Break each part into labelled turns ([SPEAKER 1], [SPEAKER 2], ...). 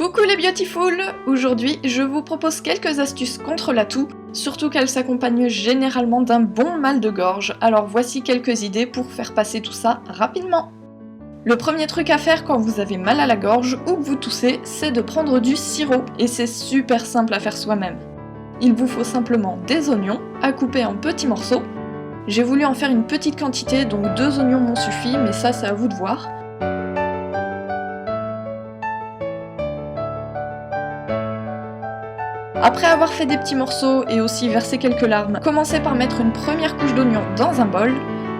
[SPEAKER 1] Coucou les beautiful! Aujourd'hui, je vous propose quelques astuces contre la toux, surtout qu'elle s'accompagne généralement d'un bon mal de gorge, alors voici quelques idées pour faire passer tout ça rapidement. Le premier truc à faire quand vous avez mal à la gorge ou que vous toussez, c'est de prendre du sirop, et c'est super simple à faire soi-même. Il vous faut simplement des oignons, à couper en petits morceaux. J'ai voulu en faire une petite quantité, donc 2 oignons m'ont suffi, mais ça c'est à vous de voir. Après avoir fait des petits morceaux et aussi versé quelques larmes, commencez par mettre une première couche d'oignon dans un bol.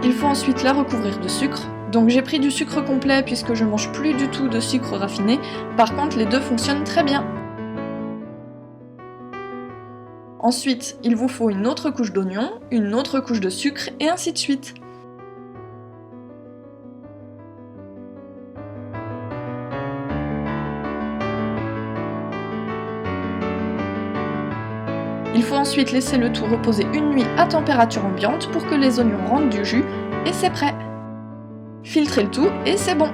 [SPEAKER 1] Il faut ensuite la recouvrir de sucre. Donc j'ai pris du sucre complet puisque je mange plus du tout de sucre raffiné. Par contre, les deux fonctionnent très bien. Ensuite, il vous faut une autre couche d'oignon, une autre couche de sucre et ainsi de suite. Il faut ensuite laisser le tout reposer une nuit à température ambiante pour que les oignons rendent du jus, et c'est prêt. Filtrez le tout et c'est bon.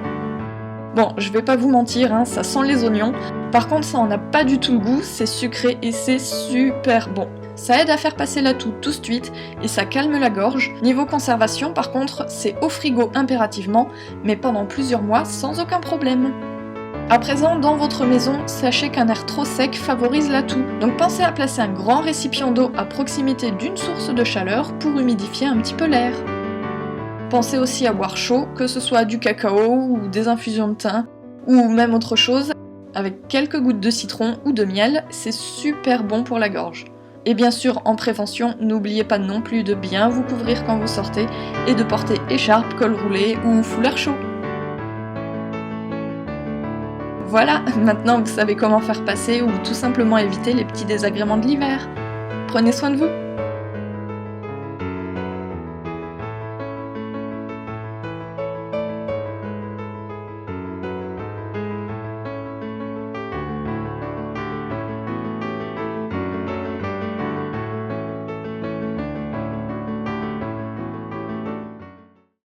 [SPEAKER 1] Bon, je vais pas vous mentir, hein, ça sent les oignons, par contre ça en a pas du tout le goût, c'est sucré et c'est super bon. Ça aide à faire passer la toux tout de suite et ça calme la gorge. Niveau conservation par contre, c'est au frigo impérativement, mais pendant plusieurs mois sans aucun problème. À présent, dans votre maison, sachez qu'un air trop sec favorise la toux, donc pensez à placer un grand récipient d'eau à proximité d'une source de chaleur pour humidifier un petit peu l'air. Pensez aussi à boire chaud, que ce soit du cacao ou des infusions de thym, ou même autre chose, avec quelques gouttes de citron ou de miel, c'est super bon pour la gorge. Et bien sûr, en prévention, n'oubliez pas non plus de bien vous couvrir quand vous sortez, et de porter écharpe, col roulé ou foulard chaud. Voilà, maintenant vous savez comment faire passer ou tout simplement éviter les petits désagréments de l'hiver. Prenez soin de vous!